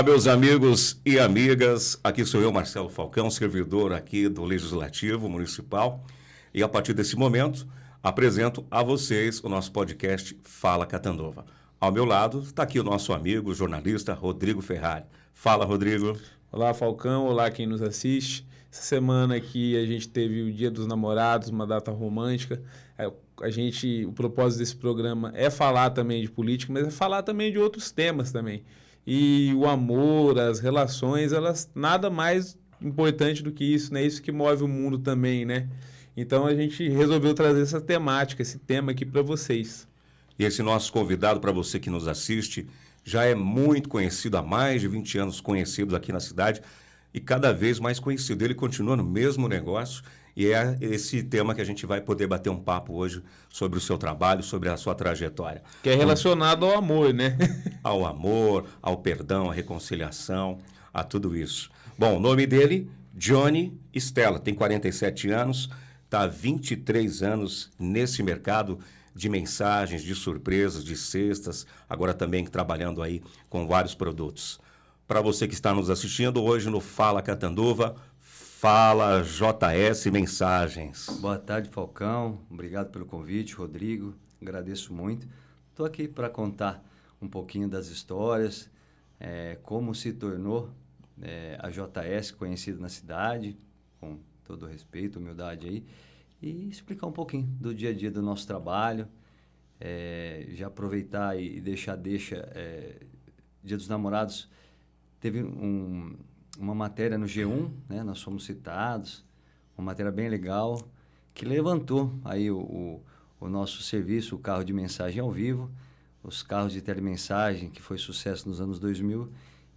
Olá, meus amigos e amigas. Aqui sou eu, Marcelo Falcão, servidor aqui do Legislativo Municipal. E a partir desse momento, apresento a vocês o nosso podcast Fala Catanduva. Ao meu lado está aqui o nosso amigo, jornalista Rodrigo Ferrari. Fala, Rodrigo. Olá, Falcão. Olá, quem nos assiste. Essa semana aqui a gente teve o Dia dos Namorados, uma data romântica. O propósito desse programa é falar também de política, mas é falar também de outros temas também. E o amor, as relações, elas nada mais importante do que isso, né? Isso que move o mundo também, né? Então a gente resolveu trazer essa temática, esse tema aqui para vocês. E esse nosso convidado, para você que nos assiste, já é muito conhecido, há mais de 20 anos conhecido aqui na cidade e cada vez mais conhecido. Ele continua no mesmo negócio e é esse tema que a gente vai poder bater um papo hoje sobre o seu trabalho, sobre a sua trajetória. Que é relacionado ao amor, né? Ao amor, ao perdão, à reconciliação, a tudo isso. Bom, o nome dele, Johnny Stella, tem 47 anos, está há 23 anos nesse mercado de mensagens, de surpresas, de cestas, agora também trabalhando aí com vários produtos. Para você que está nos assistindo hoje no Fala Catanduva, Fala JS Mensagens. Boa tarde, Falcão. Obrigado pelo convite, Rodrigo. Agradeço muito. Estou aqui para contar um pouquinho das histórias, como se tornou a JS conhecida na cidade, com todo respeito, humildade aí, e explicar um pouquinho do dia a dia do nosso trabalho, já aproveitar e deixar Dia dos Namorados. Teve uma matéria no G1, né? Nós fomos citados, uma matéria bem legal, que levantou aí o nosso serviço, o carro de mensagem ao vivo, os carros de telemensagem, que foi sucesso nos anos 2000,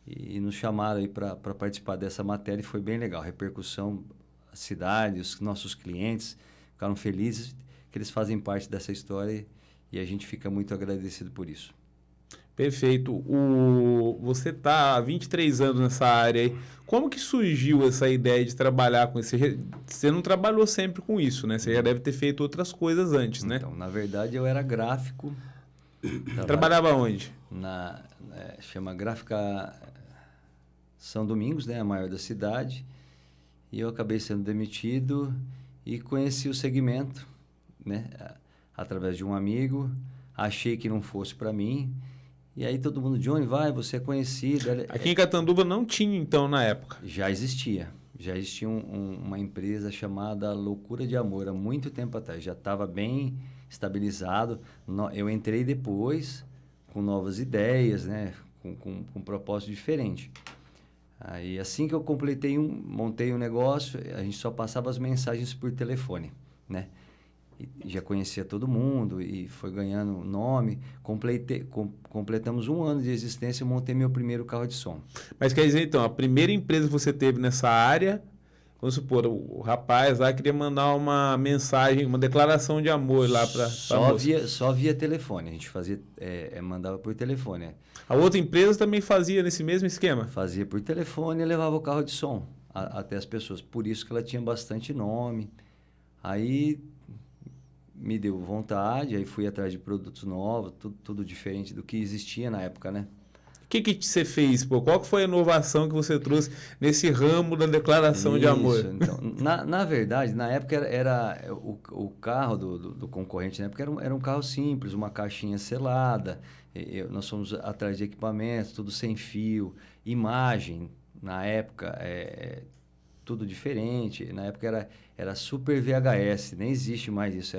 e nos chamaram aí para participar dessa matéria e foi bem legal. A repercussão, a cidade, os nossos clientes ficaram felizes que eles fazem parte dessa história e a gente fica muito agradecido por isso. Perfeito. Você está há 23 anos nessa área aí. Como que surgiu essa ideia de trabalhar com isso? Você não trabalhou sempre com isso, né? Você já deve ter feito outras coisas antes, né? Então, na verdade, eu era gráfico. Trabalhava onde? Chama Gráfica São Domingos, né? A maior da cidade. E eu acabei sendo demitido e conheci o segmento, né? Através de um amigo. Achei que não fosse para mim. E aí todo mundo, Johnny, você é conhecido. Aqui em Catanduva não tinha, então, na época? Já existia. Já existia uma empresa chamada Loucura de Amor, há muito tempo atrás. Já estava bem estabilizado. Eu entrei depois com novas ideias, né? Com um propósito diferente. Aí, assim que eu montei um negócio, a gente só passava as mensagens por telefone, né? E já conhecia todo mundo e foi ganhando nome. Completamos 1 ano de existência e montei meu primeiro carro de som. Mas quer dizer, então, a primeira empresa que você teve nessa área, vamos supor, o rapaz lá queria mandar uma mensagem, uma declaração de amor lá para só via telefone. A gente fazia, mandava por telefone. A outra empresa também fazia nesse mesmo esquema? Fazia por telefone e levava o carro de som até as pessoas. Por isso que ela tinha bastante nome. Aí me deu vontade, aí fui atrás de produtos novos, tudo diferente do que existia na época, né? O que você fez, pô? Qual que foi a inovação que você trouxe nesse ramo da declaração de amor? Então, na verdade, na época era o carro do concorrente, na época era um carro simples, uma caixinha selada, nós fomos atrás de equipamentos, tudo sem fio, imagem, na época, tudo diferente. Na época era Super VHS, nem existe mais isso.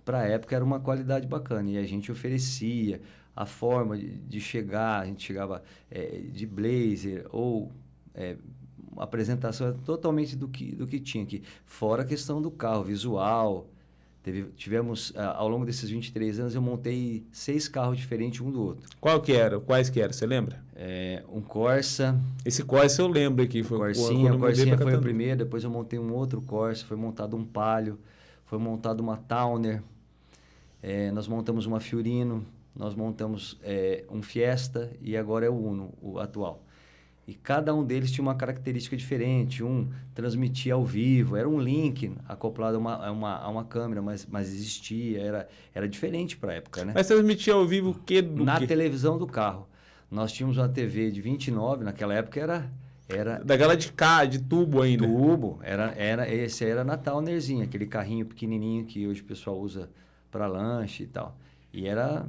Para a época era uma qualidade bacana e a gente oferecia a forma de chegar. A gente chegava de blazer ou apresentação totalmente do que tinha aqui. Fora a questão do carro, visual. Tivemos, ao longo desses 23 anos, eu montei 6 carros diferentes um do outro. Quais que eram? Você lembra? Um Corsa. Esse Corsa eu lembro aqui. O Corsinha foi o primeiro, depois eu montei um outro Corsa, foi montado um Palio, foi montado uma Towner, nós montamos uma Fiorino, nós montamos um Fiesta e agora é o Uno, o atual. E cada um deles tinha uma característica diferente. Um transmitia ao vivo, era um link acoplado a uma câmera, mas existia, era diferente para a época, né? Mas transmitia ao vivo o quê? Na televisão do carro. Nós tínhamos uma TV de 29, naquela época era Daquela de tubo ainda. tubo, esse aí era na Townerzinha, aquele carrinho pequenininho que hoje o pessoal usa para lanche e tal. E era...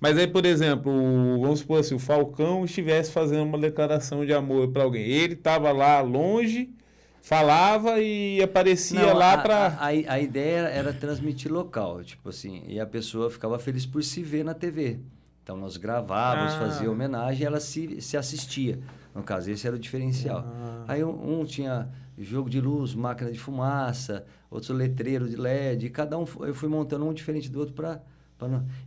Mas aí, por exemplo, vamos supor assim, o Falcão estivesse fazendo uma declaração de amor para alguém. Ele estava lá longe, falava e aparecia Não, lá para... a ideia era transmitir local, tipo assim, e a pessoa ficava feliz por se ver na TV. Então nós gravávamos, fazia homenagem e ela se assistia. No caso, esse era o diferencial. Aí um tinha jogo de luz, máquina de fumaça, outro letreiro de LED, e cada um eu fui montando um diferente do outro para...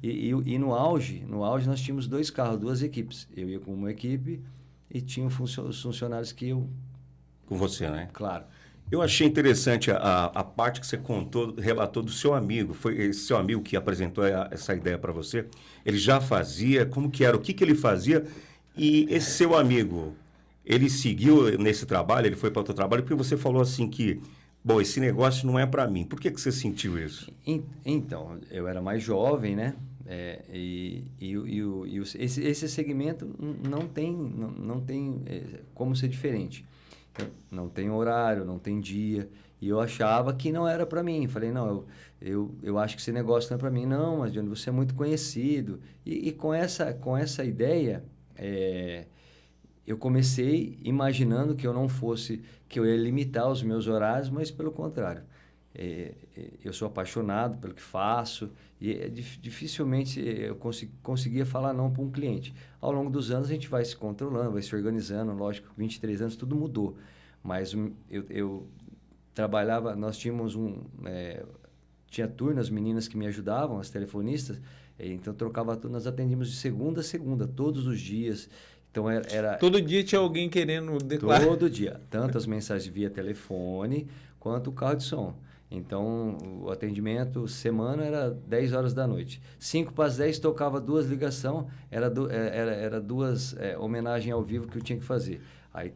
E no auge nós tínhamos 2 carros, 2 equipes. Eu ia com uma equipe e tinha os funcionários que eu... Com você, né? Claro. Eu achei interessante a parte que você contou, relatou do seu amigo. Foi esse seu amigo que apresentou essa ideia para você? Ele já fazia? Como que era? O que ele fazia? E esse seu amigo, ele seguiu nesse trabalho? Ele foi para outro trabalho? Porque você falou assim que, bom, esse negócio não é para mim. Por que você sentiu isso? Então, eu era mais jovem, né? Esse segmento não tem como ser diferente. Não tem horário, não tem dia. E eu achava que não era para mim. Falei, não, eu acho que esse negócio não é para mim. Não, mas Johnny, você é muito conhecido. E com essa ideia, eu comecei imaginando que que eu ia limitar os meus horários, mas pelo contrário. Eu sou apaixonado pelo que faço e dificilmente eu conseguia falar não para um cliente. Ao longo dos anos a gente vai se controlando, vai se organizando, lógico, 23 anos tudo mudou, mas eu trabalhava, nós tínhamos tinha turno, as meninas que me ajudavam, as telefonistas, então trocava turno, nós atendíamos de segunda a segunda, todos os dias. Então era Todo dia tinha alguém querendo declarar. todo dia, tanto as mensagens via telefone quanto o carro de som. Então, o atendimento, semana, era 10 horas da noite. 5 para as 10, tocava 2 ligações, era 2 homenagens ao vivo que eu tinha que fazer. Aí,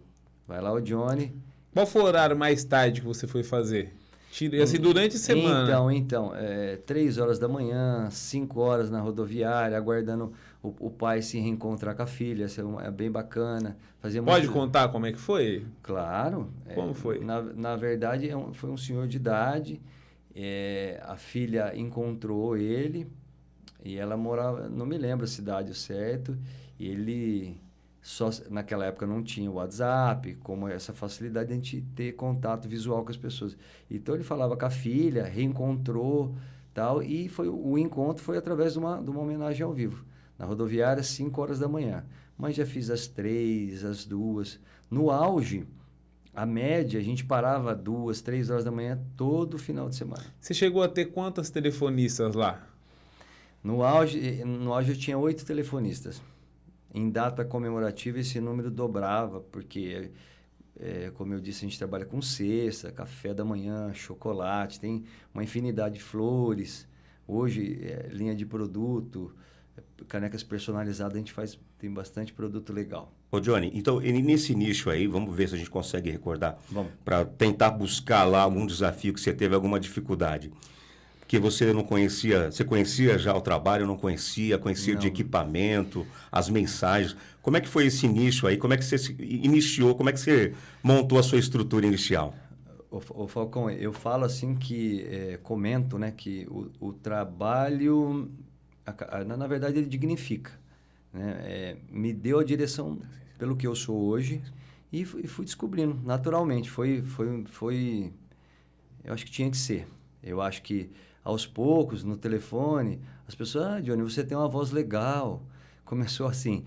vai lá o Johnny... Qual foi o horário mais tarde que você foi fazer? Assim, durante a semana? Então, 3 horas da manhã, 5 horas na rodoviária, aguardando o pai se reencontrar com a filha, isso é bem bacana. Pode contar como é que foi? Claro. Como foi? Na verdade, foi um senhor de idade, a filha encontrou ele, e ela morava, não me lembro a cidade certo, e ele... Só naquela época não tinha WhatsApp, como essa facilidade de a gente ter contato visual com as pessoas. Então ele falava com a filha, reencontrou, tal, e o encontro foi através de uma homenagem ao vivo. Na rodoviária, 5 horas da manhã. Mas já fiz às 3, às 2. No auge, a média, a gente parava 2, 3 horas da manhã todo final de semana. Você chegou a ter quantas telefonistas lá? No auge eu tinha 8 telefonistas. Em data comemorativa, esse número dobrava, porque, como eu disse, a gente trabalha com cesta, café da manhã, chocolate, tem uma infinidade de flores. Hoje, linha de produto, canecas personalizadas, a gente tem bastante produto legal. Ô, Johnny, então, nesse nicho aí, vamos ver se a gente consegue recordar, para tentar buscar lá algum desafio que você teve, alguma dificuldade. Que você não conhecia, você conhecia já o trabalho, não conhecia de equipamento, as mensagens. Como é que foi esse nicho aí? Como é que você se iniciou? Como é que você montou a sua estrutura inicial? Ô Falcão, eu falo assim comento, né, que o trabalho, na verdade, ele dignifica, né? Me deu a direção pelo que eu sou hoje e fui descobrindo naturalmente. Eu acho que tinha que ser. Eu acho que aos poucos, no telefone, as pessoas, Johnny, você tem uma voz legal. Começou assim,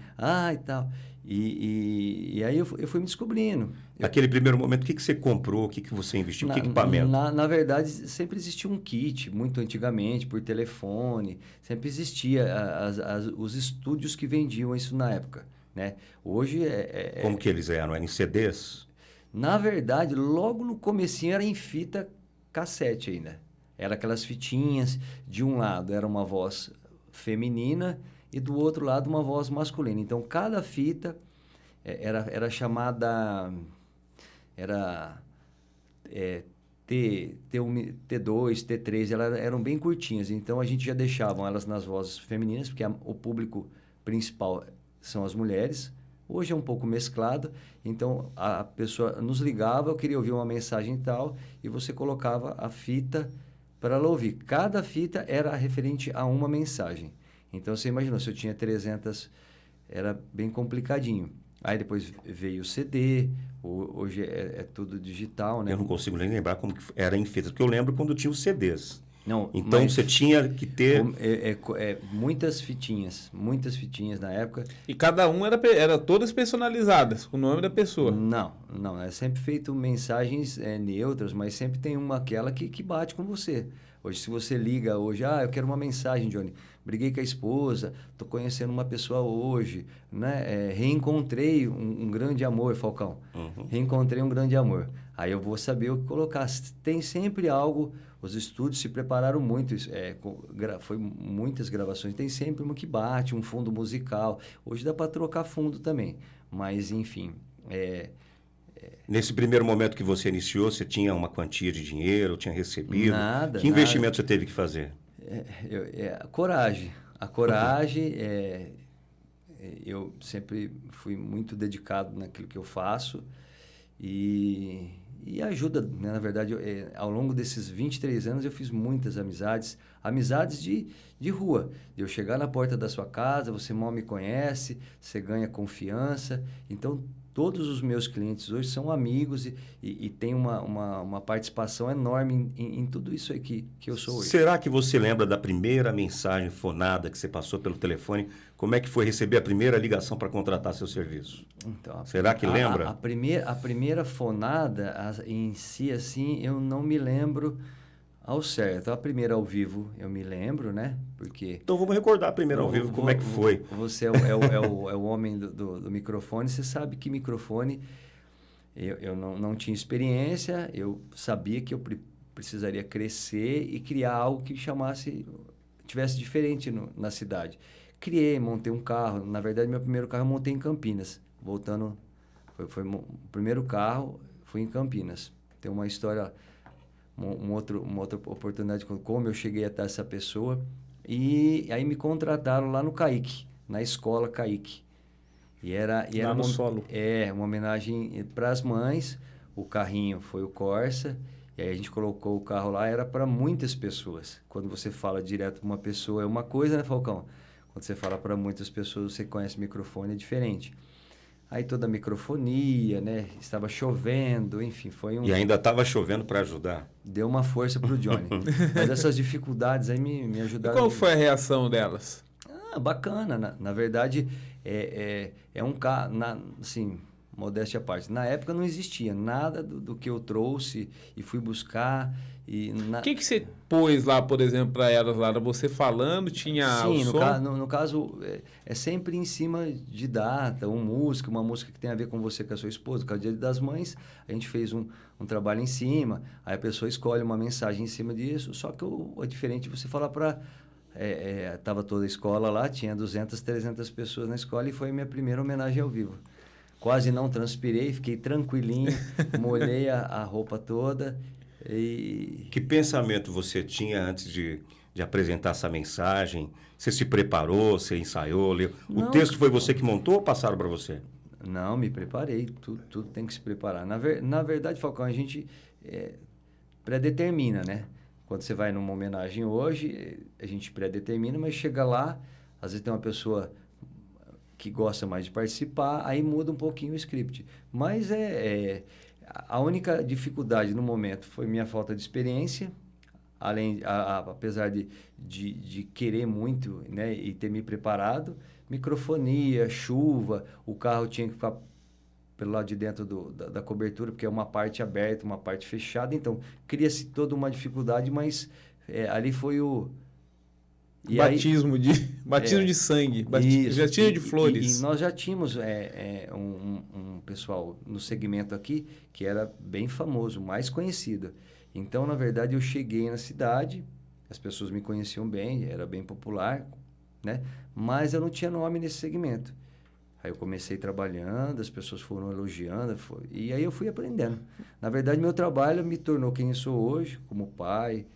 e tal. E aí eu fui me descobrindo. Naquele primeiro momento, o que você comprou? O que você investiu? Que equipamento? Na verdade, sempre existia um kit, muito antigamente, por telefone. Sempre existia os estúdios que vendiam isso na época, né? Hoje Como que eles eram? Eram em CDs? Na verdade, logo no comecinho era em fita cassete ainda. Era aquelas fitinhas, de um lado era uma voz feminina e do outro lado uma voz masculina. Então, cada fita era chamada... T1, T2, T3, elas eram bem curtinhas. Então, a gente já deixava elas nas vozes femininas, porque o público principal são as mulheres. Hoje é um pouco mesclado, então a pessoa nos ligava, eu queria ouvir uma mensagem e tal, e você colocava a fita para ela ouvir. Cada fita era referente a uma mensagem. Então, você imaginou, se eu tinha 300, era bem complicadinho. Aí depois veio o CD, hoje é tudo digital, né? Eu não consigo nem lembrar como que era em fita, porque eu lembro quando tinha os CDs. Não, Então você tinha que ter... muitas fitinhas na época. E cada um era todas personalizadas, com o nome da pessoa. Não, é sempre feito mensagens neutras, mas sempre tem aquela que bate com você. Hoje, se você liga hoje, eu quero uma mensagem, Johnny, briguei com a esposa, estou conhecendo uma pessoa hoje, né? Reencontrei um grande amor, Falcão. Uhum. Reencontrei um grande amor. Aí eu vou saber o que colocar. Tem sempre algo, os estúdios se prepararam muito, foi muitas gravações, tem sempre uma que bate, um fundo musical. Hoje dá para trocar fundo também, mas enfim... Nesse primeiro momento que você iniciou, você tinha uma quantia de dinheiro, tinha recebido? Nada. Que investimento você teve que fazer? A coragem. A coragem, eu sempre fui muito dedicado naquilo que eu faço e ajuda, né? Na verdade, ao longo desses 23 anos eu fiz muitas amizades de rua. Eu chegar na porta da sua casa, você mal me conhece, você ganha confiança. Então, todos os meus clientes hoje são amigos e tem uma participação enorme em tudo isso aí que eu sou hoje. Será que você lembra da primeira mensagem fonada que você passou pelo telefone? Como é que foi receber a primeira ligação para contratar seu serviço? Então, será que lembra? A primeira fonada em si, assim, eu não me lembro ao certo. A primeira ao vivo eu me lembro, né? Porque... Então vamos recordar a primeira ao vivo, como é que foi? Você é o homem do microfone, você sabe que microfone... Eu não tinha experiência, eu sabia que eu precisaria crescer e criar algo que tivesse diferente na cidade. Montei um carro. Na verdade, meu primeiro carro eu montei em Campinas. Voltando, foi o primeiro carro, foi em Campinas. Tem uma história... uma outra oportunidade, como eu cheguei até essa pessoa, e aí me contrataram lá no CAIC, na escola CAIC. E era no solo. Uma homenagem para as mães. O carrinho foi o Corsa, e aí a gente colocou o carro lá, era para muitas pessoas. Quando você fala direto para uma pessoa é uma coisa, né, Falcão? Quando você fala para muitas pessoas, você conhece microfone, é diferente. Aí toda a microfonia, né? Estava chovendo, enfim, foi um... E ainda estava chovendo para ajudar. Deu uma força para o Johnny. Mas essas dificuldades aí me ajudaram. E qual foi a reação delas? Bacana. Na verdade, é um carro... Assim, modéstia à parte. Na época não existia nada do que eu trouxe e fui buscar. O que você pôs lá, por exemplo, para elas lá? Era você falando, tinha Sim, o som? no caso, é sempre em cima de data, uma música que tem a ver com você, com a sua esposa. No Dia das Mães, a gente fez um trabalho em cima, aí a pessoa escolhe uma mensagem em cima disso, só que é diferente você falar para... Tava toda a escola lá, tinha 200, 300 pessoas na escola e foi a minha primeira homenagem ao vivo. Quase não transpirei, fiquei tranquilinho, molhei a roupa toda... Que pensamento você tinha antes de apresentar essa mensagem? Você se preparou, você ensaiou, leu? O texto foi você que montou ou passaram para você? Não, me preparei. Tudo tem que se preparar. Na verdade, Falcão, a gente predetermina, né? Quando você vai numa homenagem hoje, a gente predetermina, mas chega lá, às vezes tem uma pessoa que gosta mais de participar, aí muda um pouquinho o script. Mas a única dificuldade no momento foi minha falta de experiência, apesar de querer muito, né, e ter me preparado. Microfonia, chuva, o carro tinha que ficar pelo lado de dentro da cobertura, porque é uma parte aberta, uma parte fechada. Então, cria-se toda uma dificuldade, mas ali foi o... Batismo de sangue, batismo de flores. E nós já tínhamos um pessoal no segmento aqui que era bem famoso, mais conhecido. Então, na verdade, eu cheguei na cidade, as pessoas me conheciam bem, era bem popular, né? Mas eu não tinha nome nesse segmento. Aí eu comecei trabalhando, as pessoas foram elogiando, e aí eu fui aprendendo. Na verdade, meu trabalho me tornou quem eu sou hoje, como pai...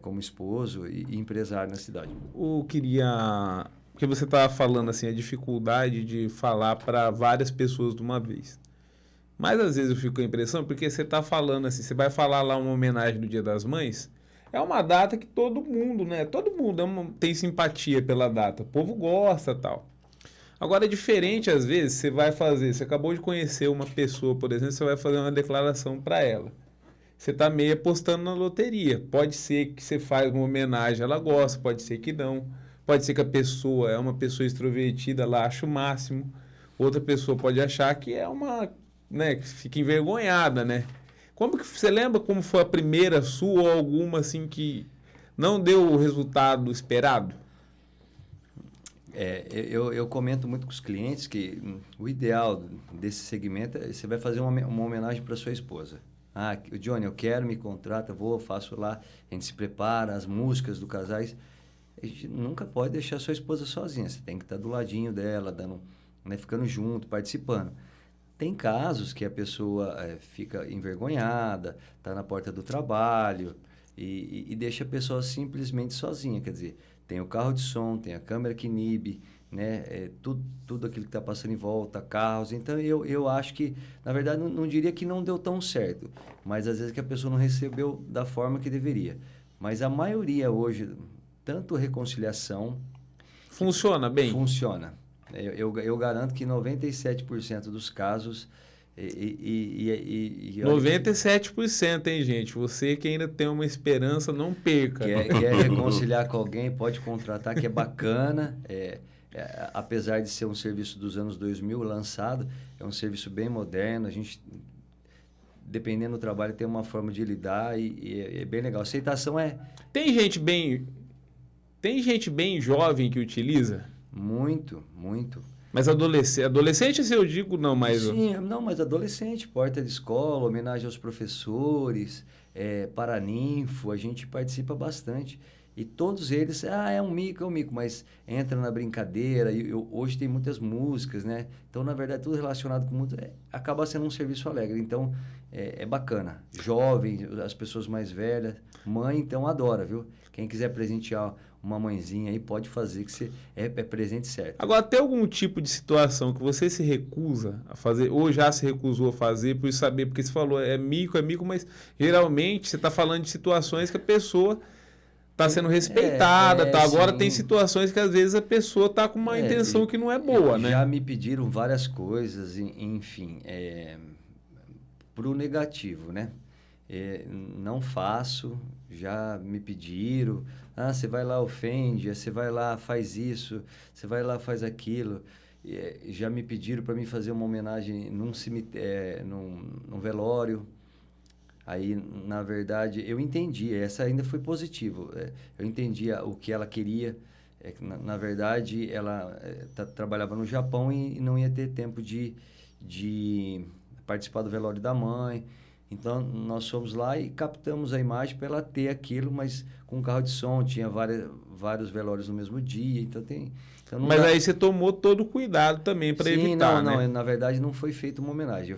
como esposo e empresário na cidade. Eu queria Porque você estava falando assim, a dificuldade de falar para várias pessoas de uma vez. Mas às vezes eu fico com a impressão, porque você está falando assim, você vai falar lá uma homenagem do Dia das Mães, é uma data que todo mundo, né? Todo mundo tem simpatia pela data. O povo gosta, tal. Agora é diferente, às vezes, você vai fazer, você acabou de conhecer uma pessoa, por exemplo, você vai fazer uma declaração para ela. Você está meio apostando na loteria. Pode ser que você faz uma homenagem, ela gosta, pode ser que não. Pode ser que a pessoa é uma pessoa extrovertida, ela acha o máximo. Outra pessoa pode achar que é uma, né, que fica envergonhada, né? Como que você lembra como foi a primeira sua ou alguma assim que não deu o resultado esperado? Eu comento muito com os clientes que o ideal desse segmento é você vai fazer uma homenagem para sua esposa. Ah, Johnny, eu quero, me contrata, faço lá, a gente se prepara, as músicas do casais. A gente nunca pode deixar sua esposa sozinha, você tem que estar do ladinho dela, dando, né, ficando junto, participando. Tem casos que a pessoa fica envergonhada, está na porta do trabalho e deixa a pessoa simplesmente sozinha, quer dizer, tem o carro de som, tem a câmera que inibe, né? Tudo aquilo que está passando em volta, carros. Então, eu acho que, na verdade, não diria que não deu tão certo, mas às vezes que a pessoa não recebeu da forma que deveria. Mas a maioria hoje, tanto reconciliação... Funciona bem? Funciona. Eu garanto que 97% dos casos... 97%, hein, gente? Você que ainda tem uma esperança, não perca. Quer reconciliar com alguém, pode contratar, que é bacana. Apesar de ser um serviço dos anos 2000 lançado, é um serviço bem moderno. A gente, dependendo do trabalho, tem uma forma de lidar e é bem legal. A aceitação é... Tem gente bem jovem que utiliza? Muito, muito. Mas adolescente, se eu digo, não, mas... Sim, não, mas adolescente, porta de escola, homenagem aos professores, paraninfo, a gente participa bastante. E todos eles, é um mico, mas entra na brincadeira. Hoje tem muitas músicas, né? Então, na verdade, tudo relacionado com música acaba sendo um serviço alegre. Então, é bacana. Jovem, as pessoas mais velhas, mãe, então, adora, viu? Quem quiser presentear uma mãezinha aí, pode fazer, que é presente certo. Agora, tem algum tipo de situação que você se recusa a fazer, ou já se recusou a fazer, por saber, porque você falou, é mico, mas geralmente você está falando de situações que a pessoa está sendo respeitada, tá? Agora, sim, tem situações que às vezes a pessoa está com uma intenção que não é boa, né? Já me pediram várias coisas, enfim, pro negativo, né? Não faço, já me pediram, você vai lá, ofende, você vai lá, faz isso, você vai lá, faz aquilo. Já me pediram para mim fazer uma homenagem num velório. Aí, na verdade, eu entendi, essa ainda foi positivo. Eu entendi o que ela queria. Na verdade, ela trabalhava no Japão e não ia ter tempo de participar do velório da mãe. Então, nós fomos lá e captamos a imagem para ela ter aquilo, mas com carro de som, tinha vários velórios no mesmo dia, então tem... Então mas aí você tomou todo o cuidado também para evitar, né? Não, na verdade não foi feita uma homenagem.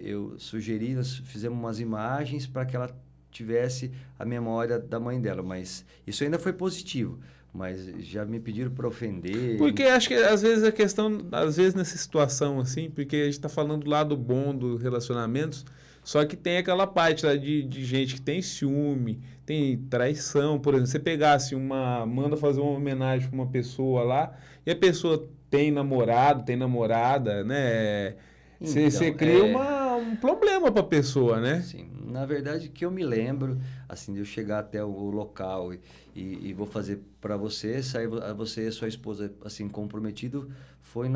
Eu sugeri, nós fizemos umas imagens para que ela tivesse a memória da mãe dela, mas isso ainda foi positivo. Mas já me pediram para ofender. Porque acho que às vezes a questão, às vezes nessa situação assim, porque a gente está falando do lado bom dos relacionamentos, só que tem aquela parte lá de gente que tem ciúme, tem traição, por exemplo, você pegasse manda fazer uma homenagem para uma pessoa lá, e a pessoa tem namorado, tem namorada, né? Você cria um problema para a pessoa, né? Sim, na verdade, que eu me lembro, assim, de eu chegar até o local e vou fazer para você, sair você e sua esposa, assim, comprometido, foi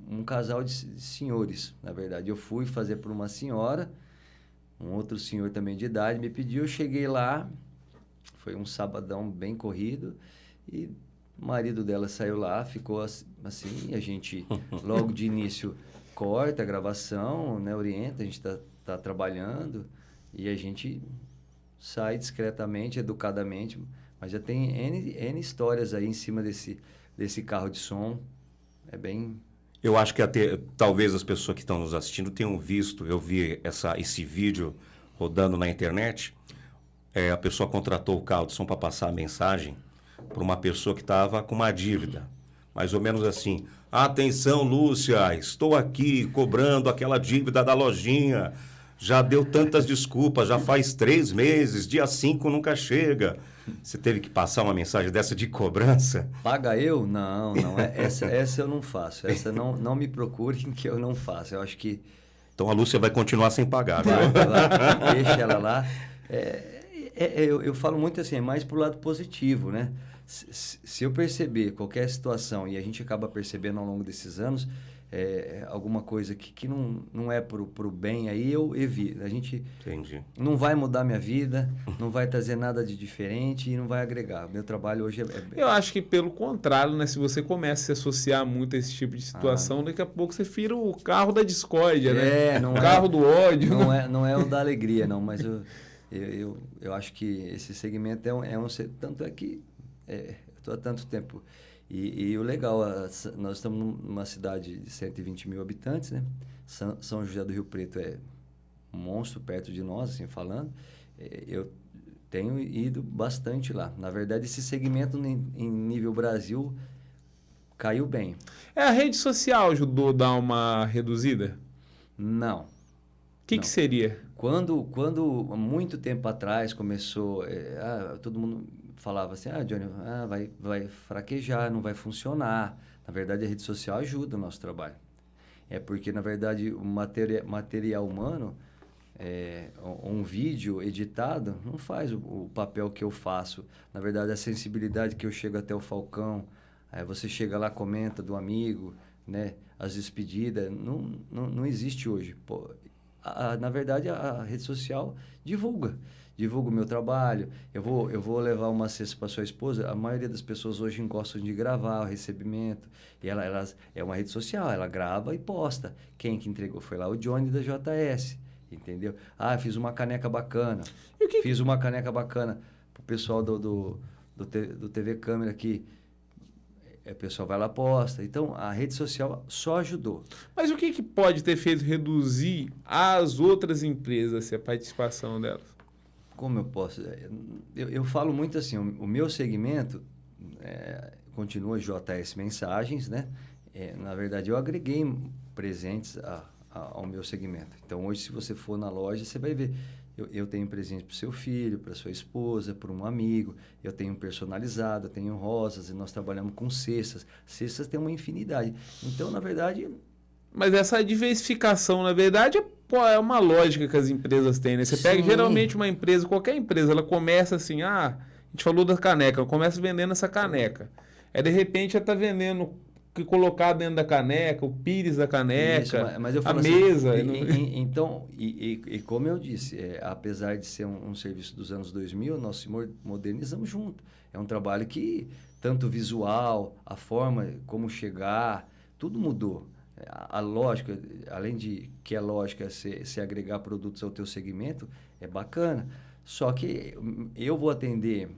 um casal de senhores, na verdade. Eu fui fazer para uma senhora, um outro senhor também de idade me pediu, eu cheguei lá, foi um sabadão bem corrido, e o marido dela saiu lá, ficou assim, e a gente, logo de início, corta a gravação, né, orienta, a gente tá trabalhando, e a gente sai discretamente, educadamente, mas já tem N histórias aí em cima desse carro de som, é bem... Eu acho que talvez as pessoas que estão nos assistindo tenham visto, eu vi esse vídeo rodando na internet, a pessoa contratou o carro de som para passar a mensagem para uma pessoa que estava com uma dívida. Mais ou menos assim: atenção, Lúcia, estou aqui cobrando aquela dívida da lojinha. Já deu tantas desculpas, já faz 3 meses, dia 5 nunca chega. Você teve que passar uma mensagem dessa de cobrança? Paga eu? Não. Essa eu não faço. Essa não me procurem que eu não faço. Eu acho que... Então a Lúcia vai continuar sem pagar, viu? Vai, deixa ela lá. Eu falo muito assim, é mais pro lado positivo, né? Se eu perceber qualquer situação, e a gente acaba percebendo ao longo desses anos, alguma coisa que não é pro bem, aí eu evito. A gente Entendi. não vai mudar minha vida, não vai trazer nada de diferente e não vai agregar. Meu trabalho hoje Eu acho que pelo contrário, né? Se você começa a se associar muito a esse tipo de situação, daqui a pouco você vira o carro da discórdia, né? Não o carro do ódio. Não é o da alegria, não, mas eu acho que esse segmento tanto é que eu estou há tanto tempo. E o legal, nós estamos numa cidade de 120 mil habitantes, né? São José do Rio Preto é um monstro perto de nós, assim, falando. Eu tenho ido bastante lá. Na verdade, esse segmento em nível Brasil caiu bem. A rede social ajudou a dar uma reduzida? Não. O que seria? Quando muito tempo atrás começou, todo mundo falava assim, Johnny, vai fraquejar, não vai funcionar. Na verdade, a rede social ajuda o nosso trabalho. É porque, na verdade, o material humano, um vídeo editado, não faz o papel que eu faço. Na verdade, a sensibilidade que eu chego até o Falcão, você chega lá, comenta do amigo, né? As despedidas, não existe hoje. Pô, na verdade, a rede social divulga o meu trabalho. Eu vou levar uma cesta para sua esposa. A maioria das pessoas hoje gostam de gravar o recebimento. E ela é uma rede social, ela grava e posta. Quem que entregou? Foi lá o Johnny da JS, entendeu? Fiz uma caneca bacana. Fiz uma caneca bacana pro pessoal do TV Câmera aqui. O pessoal vai lá e posta. Então, a rede social só ajudou. Mas o que pode ter feito reduzir as outras empresas, a participação delas? Como eu posso? Eu falo muito assim, o meu segmento continua JS Mensagens, né? Na verdade, eu agreguei presentes ao meu segmento. Então, hoje, se você for na loja, você vai ver. Eu tenho presente para o seu filho, para sua esposa, para um amigo. Eu tenho personalizado, eu tenho rosas, e nós trabalhamos com cestas. Cestas tem uma infinidade. Então, na verdade... Mas essa diversificação, na verdade, é uma lógica que as empresas têm, né? Você pega geralmente uma empresa, qualquer empresa, ela começa assim, a gente falou da caneca, ela começa vendendo essa caneca. Aí, de repente, ela está vendendo que colocar dentro da caneca, o pires da caneca, isso, mas eu falo a assim, mesa. Então, como eu disse, apesar de ser um serviço dos anos 2000, nós se modernizamos junto. É um trabalho que, tanto visual, a forma como chegar, tudo mudou. A lógica, além de que é lógica se agregar produtos ao teu segmento, é bacana. Só que eu vou atender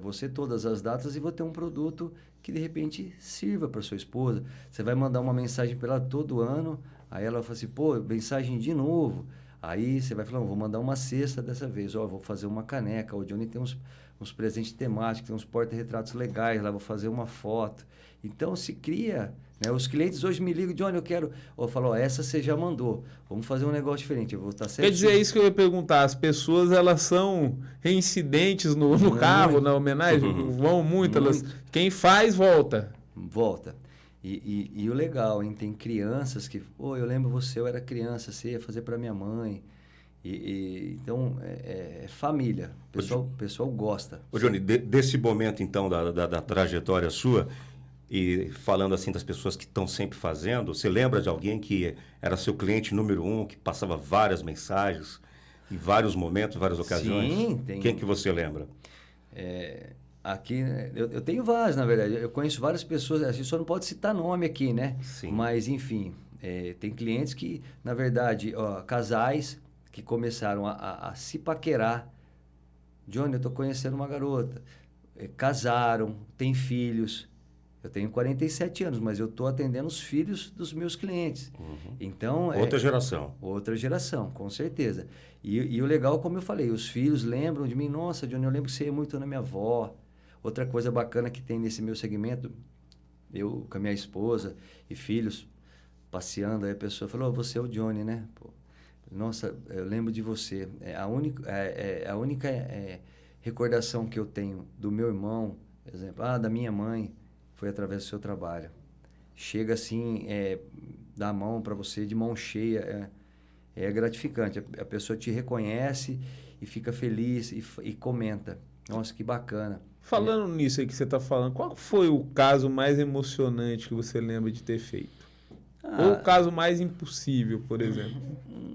você todas as datas e vou ter um produto que de repente sirva para sua esposa. Você vai mandar uma mensagem para ela todo ano, aí ela fala assim, pô, mensagem de novo. Aí você vai falar, vou mandar uma cesta dessa vez, vou fazer uma caneca. O Johnny tem uns presentes temáticos, tem uns porta-retratos legais lá, vou fazer uma foto. Então se cria, né? Os clientes hoje me ligam, Johnny, eu falo, essa você já mandou, vamos fazer um negócio diferente, eu vou estar certo. Quer dizer, é isso que eu ia perguntar, as pessoas, elas são reincidentes no carro, na homenagem? Vão muito, quem faz, volta. Volta. E o legal, hein? Tem crianças que, eu lembro você, eu era criança, você ia fazer para minha mãe. Então, família. O pessoal gosta. Ô, Johnny, desse momento, então, da trajetória sua, e falando assim das pessoas que estão sempre fazendo, você lembra de alguém que era seu cliente número 1, que passava várias mensagens, em vários momentos, várias ocasiões? Sim, tem. Quem que você lembra? Aqui, eu tenho várias, na verdade. Eu conheço várias pessoas, a gente só não pode citar nome aqui, né? Sim. Mas, enfim, tem clientes que, na verdade, casais que começaram a se paquerar. Johnny, eu estou conhecendo uma garota. Casaram, têm filhos. Eu tenho 47 anos, mas eu estou atendendo os filhos dos meus clientes. Uhum. Então, outra geração. Outra geração, com certeza. E o legal, como eu falei, os filhos lembram de mim. Nossa, Johnny, eu lembro que você ia muito na minha avó. Outra coisa bacana que tem nesse meu segmento, eu com a minha esposa e filhos passeando, aí a pessoa falou, você é o Johnny, né? Pô, nossa, eu lembro de você. A única recordação que eu tenho do meu irmão, por exemplo, da minha mãe, foi através do seu trabalho. Chega assim, dá a mão para você de mão cheia, é gratificante. A pessoa te reconhece e fica feliz e comenta. Nossa, que bacana. Falando nisso aí que você está falando, qual foi o caso mais emocionante que você lembra de ter feito? Ou o caso mais impossível, por exemplo?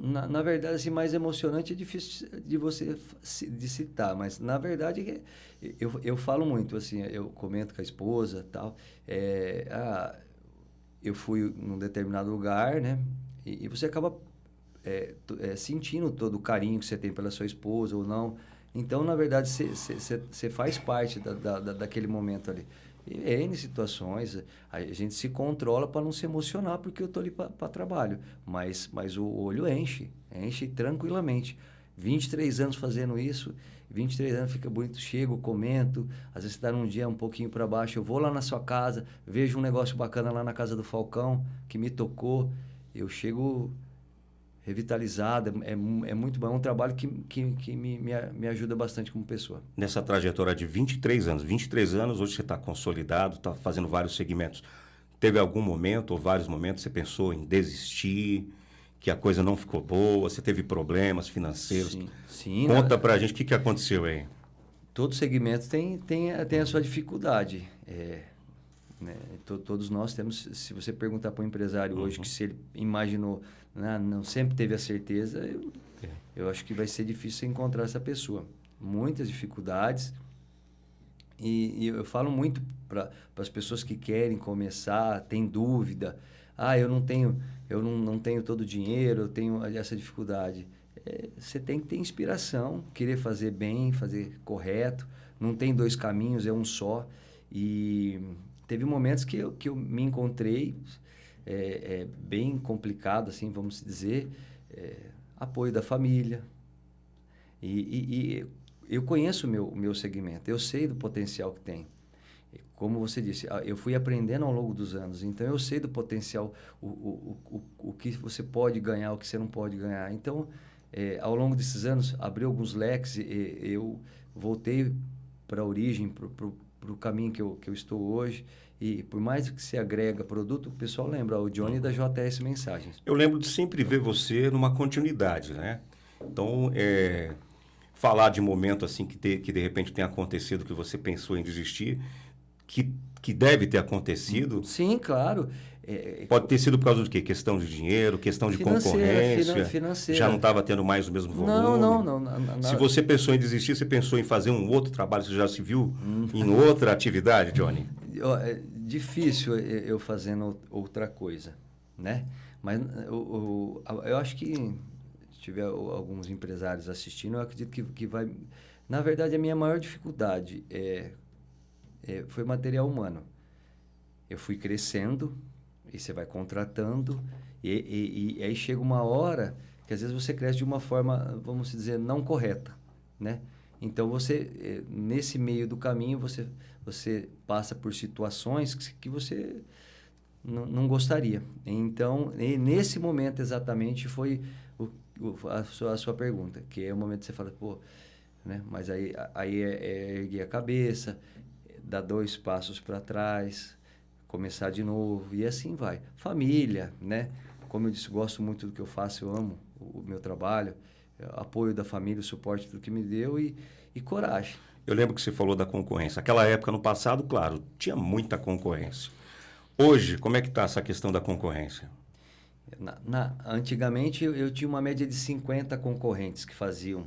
Na verdade, assim, mais emocionante é difícil de você de citar, mas na verdade eu falo muito, assim, eu comento com a esposa e tal. Eu fui num determinado lugar, né? E você acaba sentindo todo o carinho que você tem pela sua esposa ou não. Então, na verdade, você faz parte daquele momento ali. E N situações, a gente se controla para não se emocionar, porque eu estou ali para trabalho. Mas o olho enche tranquilamente. 23 anos fazendo isso, 23 anos fica bonito, chego, comento, às vezes está num dia um pouquinho para baixo, eu vou lá na sua casa, vejo um negócio bacana lá na casa do Falcão, que me tocou, eu chego revitalizado, é muito bom, é um trabalho que me ajuda bastante como pessoa. Nessa trajetória de 23 anos, hoje você está consolidado, está fazendo vários segmentos. Teve algum momento ou vários momentos que você pensou em desistir, que a coisa não ficou boa, você teve problemas financeiros? Sim. Conta pra gente o que aconteceu aí. Todo segmento tem a sua dificuldade. Né? Todos nós temos, se você perguntar para um empresário hoje que se ele imaginou, não sempre teve a certeza, eu acho que vai ser difícil encontrar essa pessoa. Muitas dificuldades. E eu falo muito para as pessoas que querem começar, tem dúvida. Eu não tenho todo o dinheiro, eu tenho essa dificuldade. Você tem que ter inspiração, querer fazer bem, fazer correto. Não tem dois caminhos, é um só. E teve momentos que eu me encontrei bem complicado, assim, vamos dizer, apoio da família. E eu conheço o meu segmento, eu sei do potencial que tem. Como você disse, eu fui aprendendo ao longo dos anos, então eu sei do potencial, o que você pode ganhar, o que você não pode ganhar. Então, ao longo desses anos, abri alguns leques, eu voltei para a origem, para o caminho que eu estou hoje. E por mais que se agrega produto, o pessoal lembra, o Johnny da JS Mensagens. Eu lembro de sempre ver você numa continuidade, né? Então, falar de momento assim que de repente tem acontecido, que você pensou em desistir, que deve ter acontecido. Sim, claro. Pode ter sido por causa do quê? Questão de dinheiro, questão de concorrência? Financeira. Já não estava tendo mais o mesmo volume? Não. Se você pensou em desistir, você pensou em fazer um outro trabalho, você já se viu em outra atividade, Johnny? É difícil eu fazendo outra coisa, né? Mas eu acho que, se tiver alguns empresários assistindo, eu acredito que vai... Na verdade, a minha maior dificuldade foi material humano. Eu fui crescendo, e você vai contratando, e aí chega uma hora que às vezes você cresce de uma forma, vamos dizer, não correta, né? Então, nesse meio do caminho, você passa por situações que você não gostaria. Então, nesse momento exatamente foi a sua pergunta, que é o momento que você fala, pô, né? Mas aí erguer a cabeça, dar 2 passos para trás, começar de novo, e assim vai. Família, né? Como eu disse, gosto muito do que eu faço, eu amo o meu trabalho, apoio da família, o suporte do que me deu e coragem. Eu lembro que você falou da concorrência. Aquela época, no passado, claro, tinha muita concorrência. Hoje, como é que está essa questão da concorrência? Antigamente, eu tinha uma média de 50 concorrentes que faziam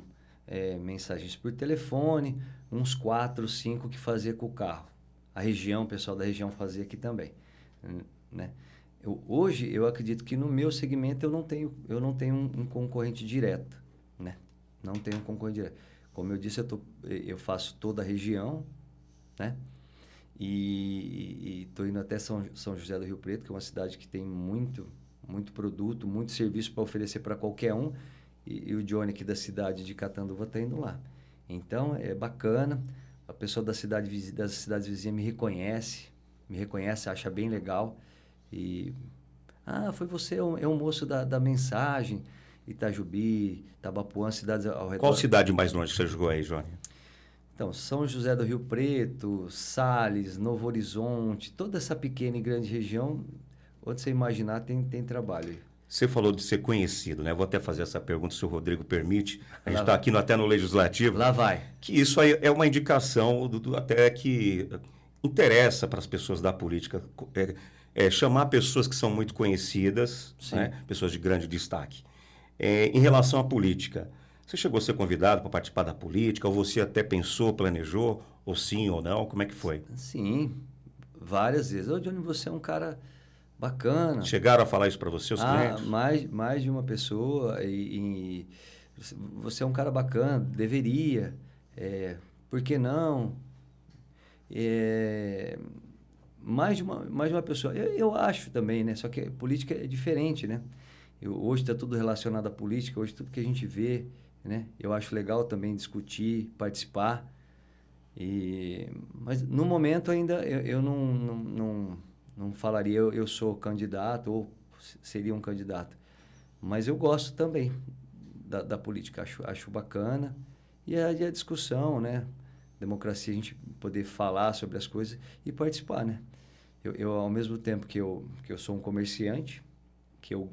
mensagens por telefone, uns 4, 5 que fazia com o carro. O pessoal da região fazia aqui também, né? Hoje, eu acredito que no meu segmento eu não tenho um concorrente direto, né? Não tenho um concorrente direto. Como eu disse, eu faço toda a região, né? E estou indo até São José do Rio Preto, que é uma cidade que tem muito produto, muito serviço para oferecer para qualquer um. E o Johnny aqui da cidade de Catanduva está indo lá. Então, é bacana, a pessoa das cidades vizinhas me reconhece, acha bem legal. E, foi você, é um moço da Mensagem, Itajubi, Tabapuã, cidades ao redor. Qual cidade mais longe que você jogou aí, Johnny? Então, São José do Rio Preto, Sales, Novo Horizonte, toda essa pequena e grande região, onde você imaginar tem trabalho aí. Você falou de ser conhecido, né? Vou até fazer essa pergunta, se o Rodrigo permite. A gente está aqui até no Legislativo. Lá vai. Que isso aí é uma indicação até que interessa para as pessoas da política. Chamar pessoas que são muito conhecidas, né? Pessoas de grande destaque. Em relação à política, você chegou a ser convidado para participar da política? Ou você até pensou, planejou? Ou sim ou não? Como é que foi? Sim, várias vezes. Ô, Johnny, você é um cara bacana. Chegaram a falar isso para você, os clientes? Mais de uma pessoa. E você é um cara bacana, deveria. Por que não? Mais de uma pessoa. Eu acho também, né? Só que política é diferente, né? Hoje está tudo relacionado à política, hoje tudo que a gente vê, né? Eu acho legal também discutir, participar. Mas no momento ainda eu não falaria eu sou candidato ou seria um candidato. Mas eu gosto também da política, acho bacana. E a discussão, né? Democracia, a gente poder falar sobre as coisas e participar, né? Eu ao mesmo tempo que eu sou um comerciante, que eu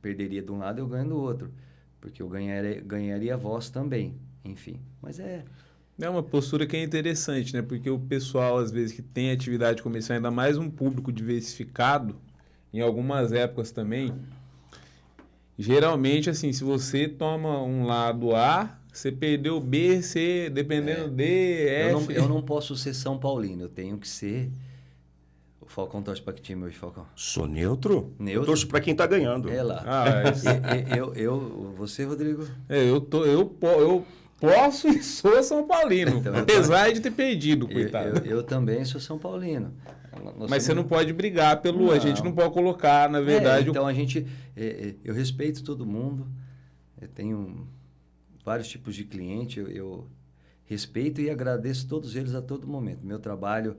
perderia de um lado, eu ganho do outro. Porque eu ganharia voz também, enfim. Mas é uma postura que é interessante, né? Porque o pessoal, às vezes, que tem atividade comercial, ainda mais um público diversificado, em algumas épocas também, geralmente, assim, se você toma um lado A, você perdeu o B, C, dependendo D, F... Eu não posso ser São Paulino, eu tenho que ser... O Falcão torce para que time hoje, Falcão? Sou neutro. Neutro? Eu torço para quem está ganhando. É lá. Você, Rodrigo? Eu posso e sou São Paulino, Então, apesar de ter perdido, coitado. Eu também sou São Paulino. Mas você não pode brigar pelo... Não. A gente não pode colocar, na verdade... Então, eu respeito todo mundo. Eu tenho vários tipos de cliente. Eu respeito e agradeço todos eles a todo momento. Meu trabalho,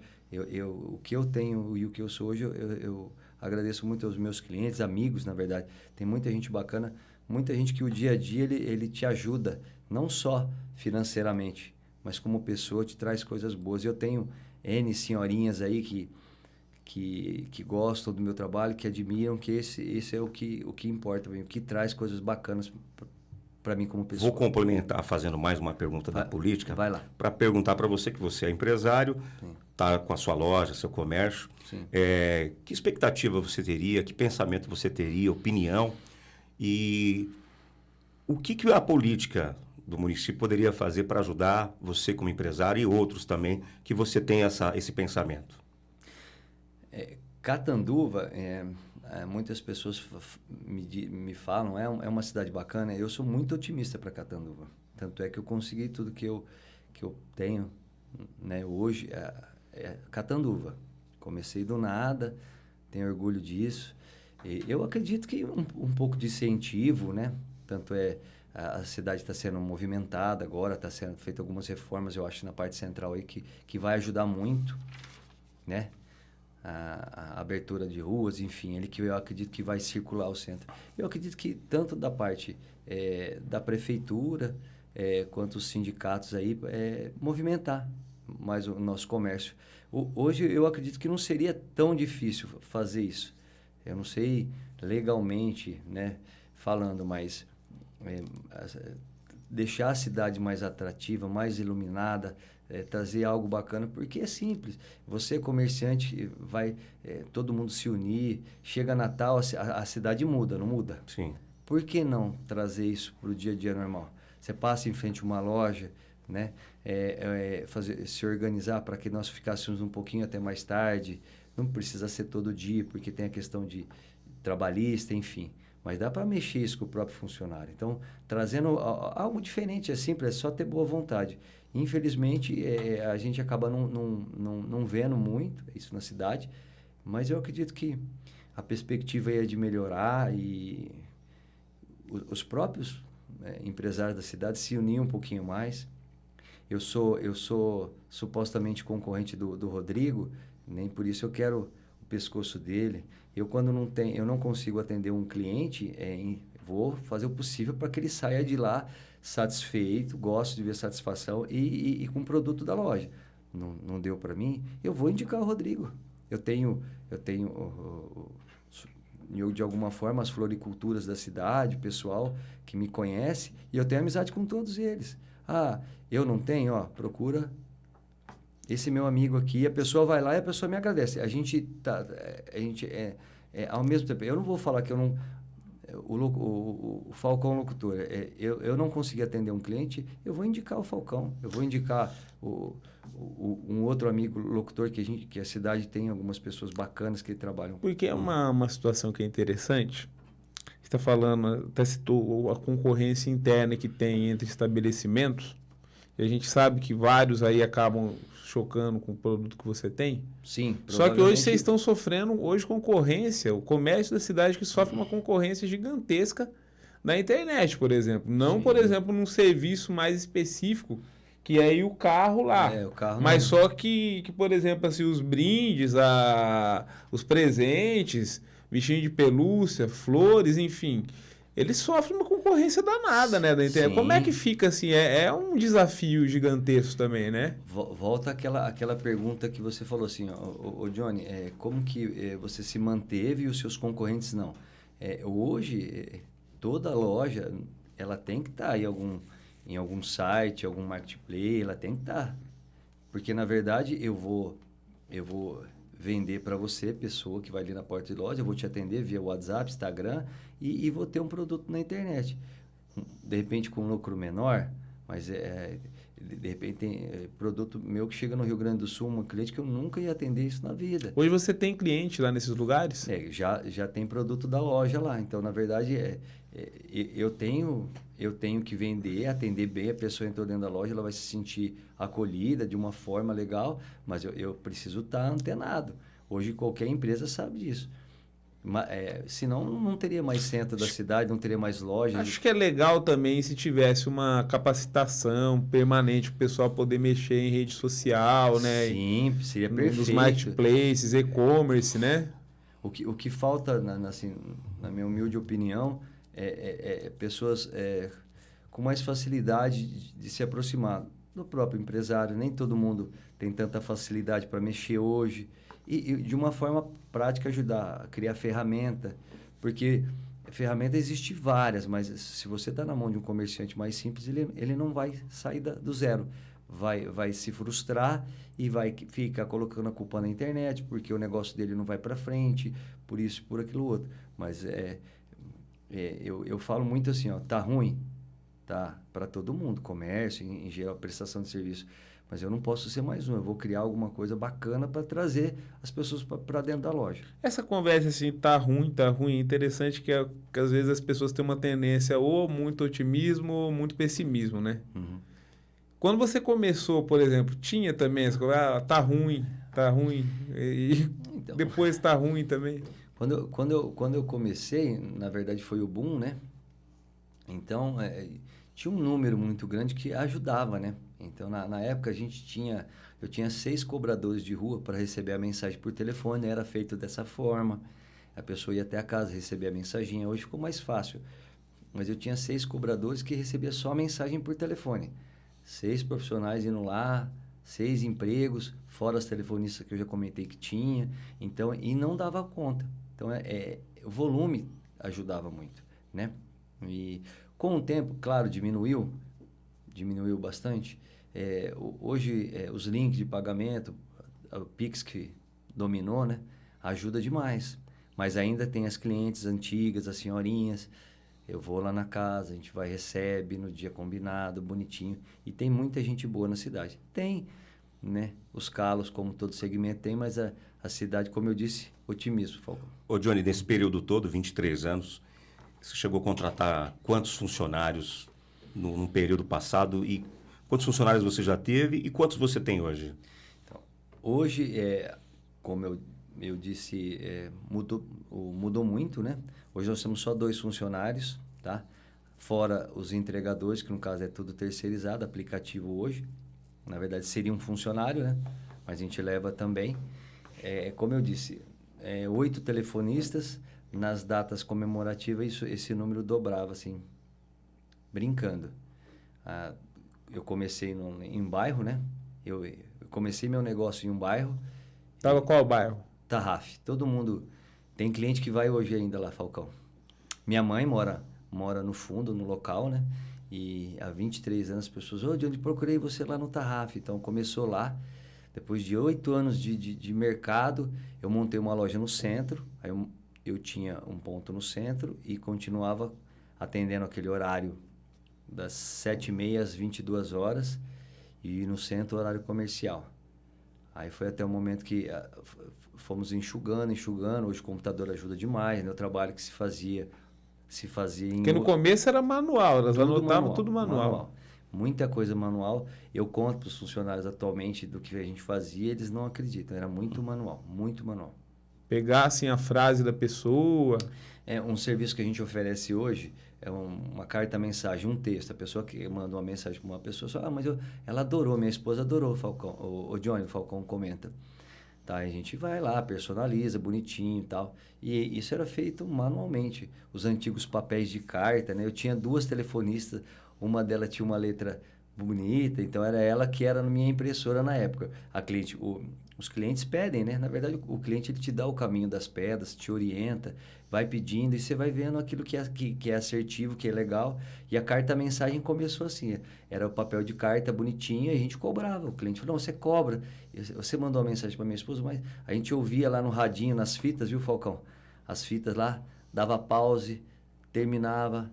o que eu tenho e o que eu sou hoje, eu agradeço muito aos meus clientes, amigos, na verdade. Tem muita gente bacana, muita gente que o dia a dia ele te ajuda, não só financeiramente, mas como pessoa te traz coisas boas. Eu tenho N senhorinhas aí que gostam do meu trabalho, que admiram, que esse é o que importa, o que traz coisas bacanas para mim como pessoa. Vou complementar fazendo mais uma pergunta da política. Vai lá. Para perguntar para você, que você é empresário, está com a sua loja, seu comércio. Que expectativa você teria, que pensamento você teria, opinião? E o que a política do município poderia fazer para ajudar você como empresário e outros também, que você tenha esse pensamento? Catanduva, muitas pessoas me falam, é uma cidade bacana. Eu sou muito otimista para Catanduva. Tanto é que eu consegui tudo que eu tenho, né, hoje. Catanduva. Comecei do nada, tenho orgulho disso. E eu acredito que um pouco de incentivo, né? Tanto a cidade está sendo movimentada agora, está sendo feita algumas reformas, eu acho, na parte central aí, que vai ajudar muito, né? A abertura de ruas, enfim, que eu acredito que vai circular o centro. Eu acredito que tanto da parte da prefeitura quanto os sindicatos aí movimentar mais o nosso comércio. Hoje eu acredito que não seria tão difícil fazer isso. Eu não sei legalmente, né, falando, mas deixar a cidade mais atrativa, mais iluminada, trazer algo bacana, porque é simples. Você, comerciante, vai todo mundo se unir, chega Natal, a cidade muda, não muda? Sim. Por que não trazer isso para o dia a dia normal? Você passa em frente a uma loja, né? Se organizar para que nós ficássemos um pouquinho até mais tarde. Não precisa ser todo dia, porque tem a questão de trabalhista, enfim. Mas dá para mexer isso com o próprio funcionário. Então, trazendo algo diferente, é simples, é só ter boa vontade. Infelizmente, a gente acaba não vendo muito isso na cidade, mas eu acredito que a perspectiva é de melhorar e os próprios empresários da cidade se unir um pouquinho mais. eu sou supostamente concorrente do Rodrigo, nem por isso eu quero o pescoço dele. Quando eu não consigo atender um cliente, vou fazer o possível para que ele saia de lá satisfeito, gosto de ver satisfação e com o produto da loja. Não deu para mim, eu vou indicar o Rodrigo. Eu tenho de alguma forma, as floriculturas da cidade, o pessoal que me conhece, e eu tenho amizade com todos eles. Eu não tenho, procura esse meu amigo aqui, a pessoa vai lá e a pessoa me agradece. Ao mesmo tempo, eu não vou falar que eu não... O Falcão locutor, eu não consegui atender um cliente, eu vou indicar o Falcão, eu vou indicar um outro amigo locutor que a cidade tem algumas pessoas bacanas que trabalham. Porque é uma situação que é interessante. Você está falando, até citou a concorrência interna que tem entre estabelecimentos, e a gente sabe que vários aí acabam chocando com o produto que você tem. Sim. Só que hoje vocês estão sofrendo concorrência, o comércio da cidade que sofre uma concorrência gigantesca na internet, por exemplo. Não, sim, por exemplo, num serviço mais específico, que é aí o carro lá. O carro mas não. Só que, por exemplo, assim, os brindes, os presentes, bichinho de pelúcia, flores, enfim... Eles sofrem uma concorrência danada, né, da internet. Sim. Como é que fica assim? É um desafio gigantesco também, né? Volta aquela pergunta que você falou assim, ô Johnny, como que você se manteve e os seus concorrentes não? Hoje, toda loja, ela tem que estar em algum site, algum marketplace, ela tem que estar. Porque, na verdade, eu vou vender para você, pessoa que vai ali na porta de loja, eu vou te atender via WhatsApp, Instagram e vou ter um produto na internet. De repente com um lucro menor, mas de repente tem produto meu que chega no Rio Grande do Sul, um cliente que eu nunca ia atender isso na vida. Hoje você tem cliente lá nesses lugares? Já tem produto da loja lá. Então, na verdade, eu tenho que vender, atender bem. A pessoa entrou dentro da loja, ela vai se sentir acolhida de uma forma legal, mas eu preciso estar antenado. Hoje, qualquer empresa sabe disso. Senão, não teria mais centro da cidade, não teria mais lojas. Acho que é legal também se tivesse uma capacitação permanente para o pessoal poder mexer em rede social, né? Sim, seria perfeito. Nos marketplaces, e-commerce, né? O que falta, na minha humilde opinião, é pessoas com mais facilidade de se aproximar do próprio empresário. Nem todo mundo tem tanta facilidade para mexer hoje. E de uma forma prática ajudar a criar ferramenta, porque ferramenta existe várias, mas se você está na mão de um comerciante mais simples, ele não vai sair do zero, vai se frustrar e vai ficar colocando a culpa na internet, porque o negócio dele não vai para frente, por isso, por aquilo outro. Mas eu falo muito assim, tá ruim, tá para todo mundo, comércio, em geral, prestação de serviço. Mas eu não posso ser mais um. Eu vou criar alguma coisa bacana para trazer as pessoas para dentro da loja. Essa conversa assim, tá ruim. É interessante que às vezes as pessoas têm uma tendência ou muito otimismo ou muito pessimismo, né? Uhum. Quando você começou, por exemplo, tinha também essa coisa, tá ruim. E então, depois tá ruim também. Quando eu comecei, na verdade foi o boom, né? Então, tinha um número muito grande que ajudava, né? Então, na época, eu tinha 6 cobradores de rua para receber a mensagem por telefone, era feito dessa forma. A pessoa ia até a casa, recebia a mensaginha. Hoje ficou mais fácil. Mas eu tinha 6 cobradores que recebiam só a mensagem por telefone. 6 profissionais indo lá, 6 empregos, fora as telefonistas que eu já comentei que tinha. Então, e não dava conta. Então, o volume ajudava muito, né? E com o tempo, claro, diminuiu bastante. Hoje, os links de pagamento, o Pix que dominou, né? Ajuda demais. Mas ainda tem as clientes antigas, as senhorinhas. Eu vou lá na casa, a gente vai, recebe no dia combinado, bonitinho. E tem muita gente boa na cidade. Tem, né? Os calos, como todo segmento tem, mas a cidade, como eu disse, otimismo, Falcão. Ô Johnny, nesse período todo, 23 anos, você chegou a contratar quantos funcionários no período passado e quantos funcionários você já teve e quantos você tem hoje? Então, hoje, como eu disse, mudou muito, né? Hoje nós temos só 2 funcionários, tá? Fora os entregadores, que no caso é tudo terceirizado, aplicativo hoje, Na verdade, seria um funcionário, né? Mas a gente leva também. Como eu disse, 8 telefonistas. Nas datas comemorativas, esse número dobrava, assim, brincando. Eu comecei em bairro, né? Eu comecei meu negócio em um bairro. Tava qual bairro? Tarraf. Todo mundo... Tem cliente que vai hoje ainda lá, Falcão. Minha mãe mora no fundo, no local, né? E há 23 anos as pessoas... de onde procurei você lá no Tarraf? Então, começou lá. Depois de 8 anos de mercado, eu montei uma loja no centro. Aí eu tinha um ponto no centro e continuava atendendo aquele horário das 7h30 às 22 horas e no centro horário comercial. Aí foi até o momento que fomos enxugando. Hoje o computador ajuda demais, né? O trabalho que se fazia em... Porque no começo era manual, elas anotavam tudo manual. Muita coisa manual. Eu conto para os funcionários atualmente do que a gente fazia, eles não acreditam. Era muito manual, muito manual. Pegar, assim, a frase da pessoa. Um serviço que a gente oferece hoje é uma carta-mensagem, um texto. A pessoa que manda uma mensagem para uma pessoa, mas ela adorou, minha esposa adorou, Falcão. O Johnny, o Falcão comenta. Tá, a gente vai lá, personaliza, bonitinho e tal. E isso era feito manualmente. Os antigos papéis de carta, né? Eu tinha 2 telefonistas, uma delas tinha uma letra bonita, então era ela que era na minha impressora na época. Os clientes pedem, né? Na verdade, o cliente ele te dá o caminho das pedras, te orienta, vai pedindo e você vai vendo aquilo que é assertivo, que é legal. E a carta-mensagem começou assim, era o papel de carta bonitinho e a gente cobrava. O cliente falou, não, você cobra. Você mandou uma mensagem para minha esposa, mas a gente ouvia lá no radinho, nas fitas, viu, Falcão? As fitas lá, dava pause, terminava...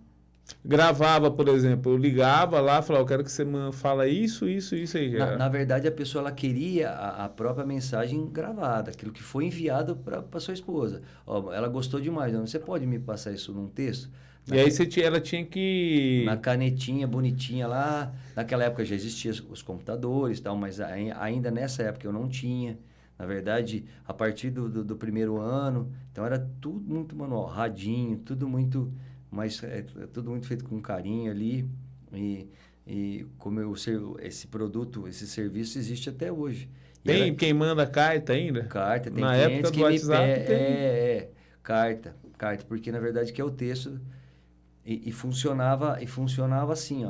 Gravava, por exemplo, eu ligava lá, falava, eu quero que você fala isso aí. Na verdade, a pessoa ela queria a própria mensagem gravada, aquilo que foi enviado para sua esposa. Ela gostou demais, não? Você pode me passar isso num texto? E aí ela tinha que... Na canetinha bonitinha lá, naquela época já existiam os computadores e tal, mas ainda nessa época eu não tinha. Na verdade, a partir do primeiro ano, então era tudo muito manual, radinho, tudo muito... Mas tudo muito feito com carinho ali e como esse produto, esse serviço existe até hoje. Tem quem manda carta ainda? Carta, tem na clientes época do que WhatsApp tem... carta, porque na verdade que é o texto e funcionava assim,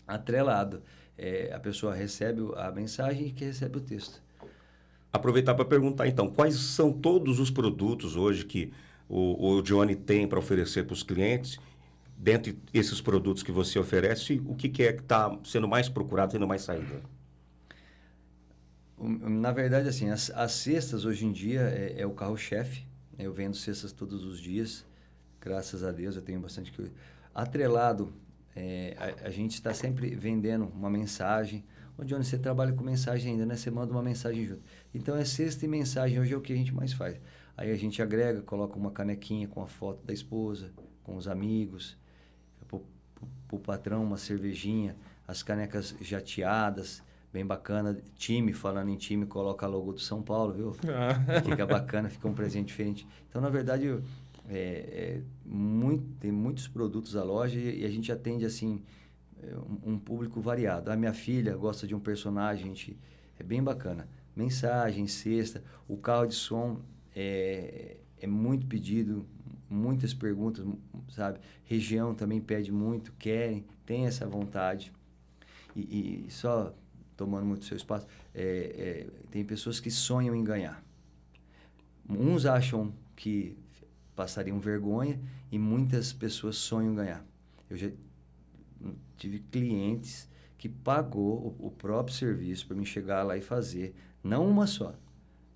atrelado. A pessoa recebe a mensagem e que recebe o texto. Aproveitar para perguntar então, quais são todos os produtos hoje que o Johnny tem para oferecer para os clientes? Dentre esses produtos que você oferece, o que é que está sendo mais procurado, tendo mais saída? Na verdade, assim, as cestas hoje em dia é o carro-chefe. Eu vendo cestas todos os dias, graças a Deus, eu tenho bastante... Atrelado, a gente está sempre vendendo uma mensagem. Ô, Johnny, você trabalha com mensagem ainda, né? Você manda uma mensagem junto. Então, é cesta e mensagem, hoje é o que a gente mais faz. Aí a gente agrega, coloca uma canequinha com a foto da esposa, com os amigos, para o patrão uma cervejinha, as canecas jateadas, bem bacana. Time, falando em time, coloca a logo do São Paulo, viu? Fica bacana, fica um presente diferente. Então, na verdade, tem muitos produtos à loja e a gente atende, assim, um público variado. A minha filha gosta de um personagem, é bem bacana. Mensagem, cesta, o carro de som... É muito pedido, muitas perguntas, sabe? Região também pede muito, querem, tem essa vontade. E só tomando muito seu espaço, tem pessoas que sonham em ganhar. Uns acham que passariam vergonha e muitas pessoas sonham em ganhar. Eu já tive clientes que pagou o próprio serviço para mim chegar lá e fazer, não uma só.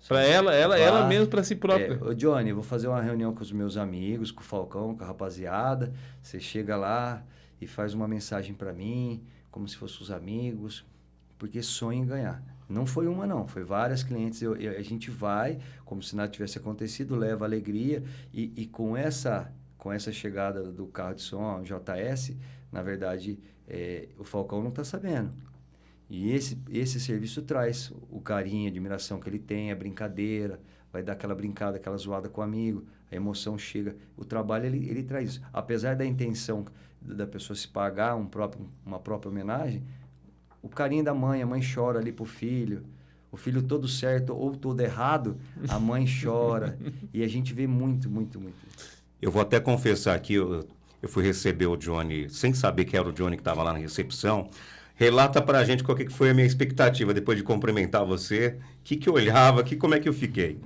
Para ela mesmo, para si própria. Ô Johnny, eu vou fazer uma reunião com os meus amigos, com o Falcão, com a rapaziada. Você chega lá e faz uma mensagem para mim, como se fossem os amigos, porque sonha em ganhar. Não foi uma, não. Foi várias clientes. A gente vai, como se nada tivesse acontecido, leva alegria. E com essa chegada do carro de som, JS, na verdade, o Falcão não está sabendo. E esse serviço traz o carinho, a admiração que ele tem, a brincadeira, vai dar aquela brincada, aquela zoada com o amigo, a emoção chega. O trabalho, ele traz isso. Apesar da intenção da pessoa se pagar uma própria homenagem, o carinho da mãe, a mãe chora ali pro filho. O filho todo certo ou todo errado, a mãe chora. E a gente vê muito, muito, muito. Eu vou até confessar aqui, eu fui receber o Johnny, sem saber que era o Johnny que estava lá na recepção. Relata pra gente qual que foi a minha expectativa depois de cumprimentar você. O que eu olhava, como é que eu fiquei?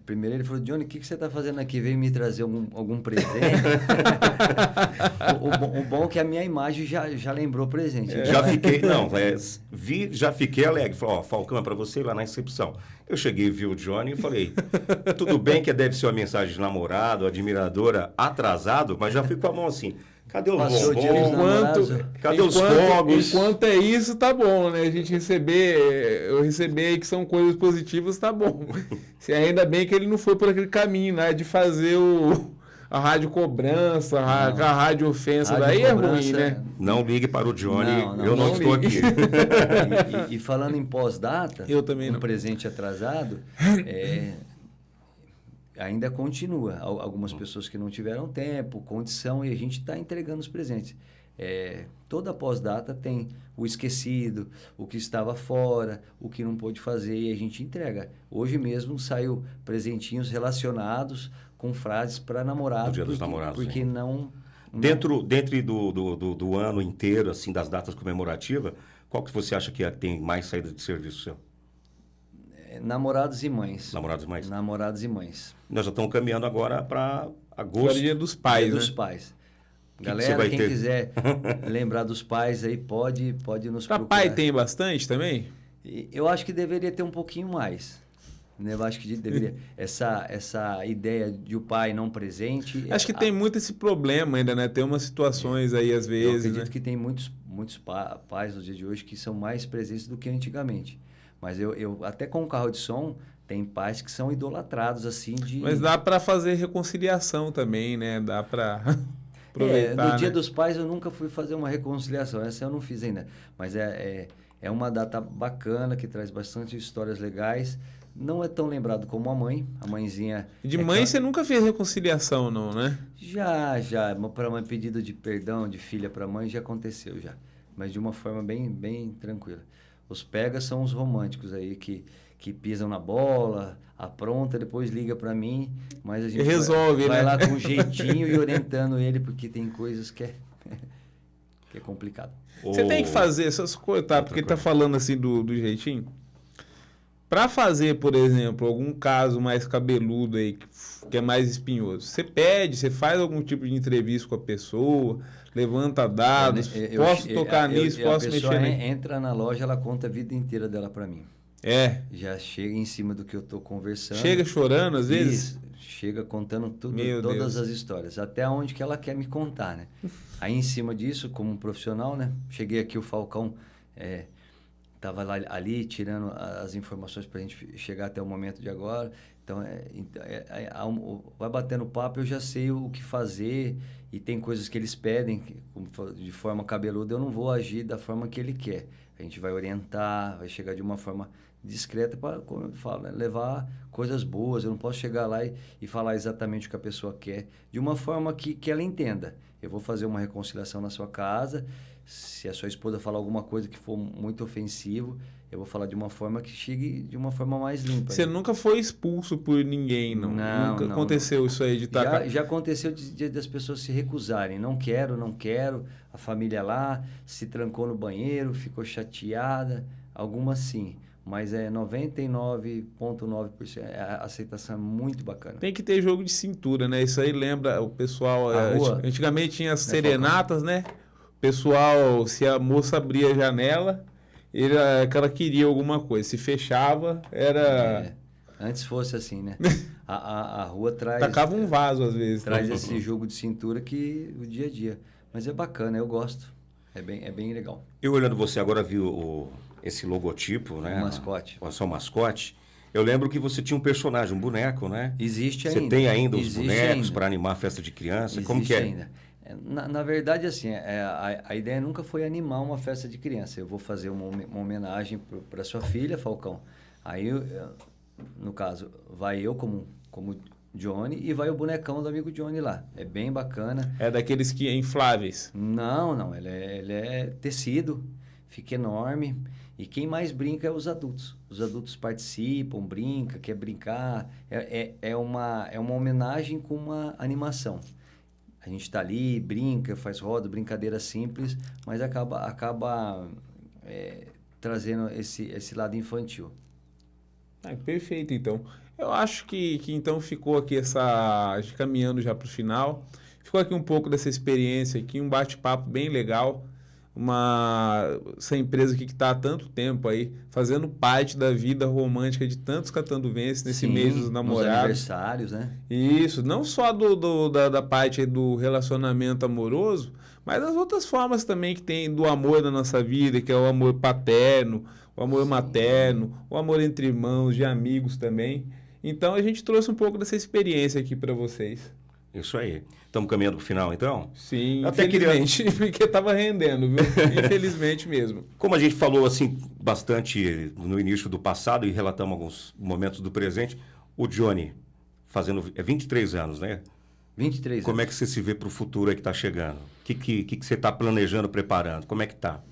Primeiro ele falou, Johnny, o que você está fazendo aqui? Veio me trazer algum presente? o bom é que a minha imagem já lembrou presente. Já fiquei, já fiquei alegre. Falei, ó, Falcão, é pra você ir lá na recepção. Eu cheguei, vi o Johnny e falei, tudo bem que deve ser uma mensagem de namorado, admiradora, atrasado, mas já fui com a mão assim. Cadê o bombom? Cadê os fogos? Enquanto é isso, tá bom, né? A gente eu receber que são coisas positivas, tá bom. Ainda bem que ele não foi por aquele caminho, né? De fazer a rádio cobrança, a rádio ofensa. Daí é ruim, né? Não ligue para o Johnny, eu não estou aqui. E falando em pós-data, eu também não. Presente atrasado, ainda continua. Algumas pessoas que não tiveram tempo, condição, e a gente está entregando os presentes. Toda pós-data tem o esquecido, o que estava fora, o que não pôde fazer, e a gente entrega. Hoje mesmo saiu presentinhos relacionados com frases para namorado. No Dia dos Namorados. Porque não... Dentro do ano inteiro, assim, das datas comemorativas, qual que você acha que tem mais saída de serviço seu? Namorados e mães. Namorados e mães? Namorados e mães. Nós já estamos caminhando agora para agosto. Dia dos Pais, Dia né? dos Pais. Galera, quem quiser lembrar dos pais aí, pode nos procurar. Pai tem bastante também? Eu acho que deveria ter um pouquinho mais. Eu acho que deveria... Essa ideia de o pai não presente... Acho que tem muito esse problema ainda, né? Tem umas situações aí, às vezes, eu acredito que tem muitos pais no dia de hoje que são mais presentes do que antigamente. Mas eu até com o carro de som, tem pais que são idolatrados, assim, de... Mas dá para fazer reconciliação também, né? Dá para aproveitar, no Dia né? dos Pais eu nunca fui fazer uma reconciliação, essa eu não fiz ainda. Mas é uma data bacana, que traz bastante histórias legais. Não é tão lembrado como a mãe, a mãezinha... De mãe você nunca fez reconciliação, não, né? Já. Para uma pedido de perdão de filha para mãe já aconteceu, já. Mas de uma forma bem, bem tranquila. Os pegas são os românticos aí que pisam na bola, apronta, depois liga para mim, mas a gente resolve, vai né? lá com jeitinho e orientando ele, porque tem coisas que é complicado. Você tem que fazer essas coisas, tá? Porque tá falando assim do jeitinho. Para fazer, por exemplo, algum caso mais cabeludo aí, que é mais espinhoso, você faz algum tipo de entrevista com a pessoa, levanta dados, posso tocar nisso, posso mexer nisso? A pessoa entra na loja, ela conta a vida inteira dela para mim. Já chega em cima do que eu tô conversando. Chega chorando às vezes? Chega contando todas as histórias, até onde que ela quer me contar, né? Aí em cima disso, como um profissional, né? Cheguei aqui, o Falcão estava ali tirando as informações para a gente chegar até o momento de agora. Então, vai batendo papo, eu já sei o que fazer, e tem coisas que eles pedem de forma cabeluda, eu não vou agir da forma que ele quer. A gente vai orientar, vai chegar de uma forma discreta para, como eu falo, né, levar coisas boas. Eu não posso chegar lá e falar exatamente o que a pessoa quer, de uma forma que ela entenda. Eu vou fazer uma reconciliação na sua casa. Se a sua esposa falar alguma coisa que for muito ofensivo, eu vou falar de uma forma que chegue de uma forma mais limpa. Você nunca foi expulso por ninguém, não? Nunca aconteceu isso aí de estar... Já aconteceu das pessoas se recusarem. Não quero. A família lá se trancou no banheiro, ficou chateada. Algumas sim. Mas 99,9%. A aceitação é muito bacana. Tem que ter jogo de cintura, né? Isso aí lembra o pessoal... Antigamente tinha as serenatas, né? Pessoal, se a moça abria a janela, que ela queria alguma coisa. Se fechava, era... Antes fosse assim, né? A rua traz... Tacava um vaso, às vezes. Traz esse jogo de cintura que o dia a dia. Mas é bacana, eu gosto. É bem legal. Eu olhando você agora, vi esse logotipo, né? O mascote. O seu mascote. Eu lembro que você tinha um personagem, um boneco, né? Existe ainda. Você tem ainda os bonecos para animar a festa de criança? Existe Como que é? Ainda. Na verdade, assim, a ideia nunca foi animar uma festa de criança. Eu vou fazer uma homenagem para sua filha, Falcão. Aí, no caso, vai eu como Johnny e vai o bonecão do amigo Johnny lá. É bem bacana. É daqueles que infláveis? Não. Ele é tecido, fica enorme. E quem mais brinca é os adultos. Os adultos participam, brincam, quer brincar. É uma homenagem com uma animação. A gente está ali, brinca, faz roda, brincadeira simples, mas acaba trazendo esse lado infantil. Perfeito, então. Eu acho que então ficou aqui caminhando já para o final. Ficou aqui um pouco dessa experiência aqui, um bate-papo bem legal. Essa empresa aqui que está há tanto tempo aí, fazendo parte da vida romântica de tantos catanduvenses nesse mês dos namorados. Nos aniversários, né? Isso, não só da parte aí do relacionamento amoroso, mas das outras formas também que tem do amor da nossa vida, que é o amor paterno, o amor materno, o amor entre irmãos, de amigos também. Então a gente trouxe um pouco dessa experiência aqui para vocês. Isso aí. Estamos caminhando para o final, então? Sim, infelizmente, porque estava rendendo, viu? Infelizmente mesmo. Como a gente falou assim bastante no início do passado e relatamos alguns momentos do presente, o Johnny fazendo 23 anos, né? 23 anos. Como é que você se vê para o futuro aí que está chegando? O que você está planejando, preparando? Como é que está?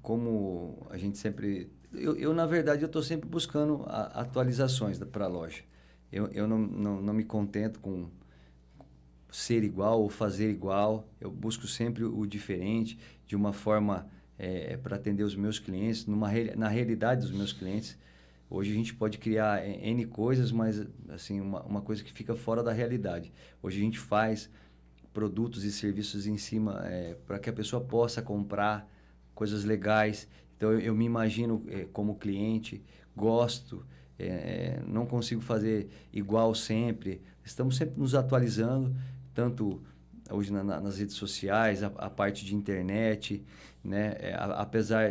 Como a gente sempre... na verdade, eu estou sempre buscando atualizações para a loja. Eu não me contento com ser igual ou fazer igual. Eu busco sempre o diferente, de uma forma para atender os meus clientes, na realidade dos meus clientes. Hoje a gente pode criar N coisas, mas assim, uma coisa que fica fora da realidade. Hoje a gente faz produtos e serviços em cima para que a pessoa possa comprar coisas legais. Então eu me imagino como cliente, gosto... não consigo fazer igual sempre. Estamos sempre nos atualizando, tanto hoje nas redes sociais, a parte de internet, né? Apesar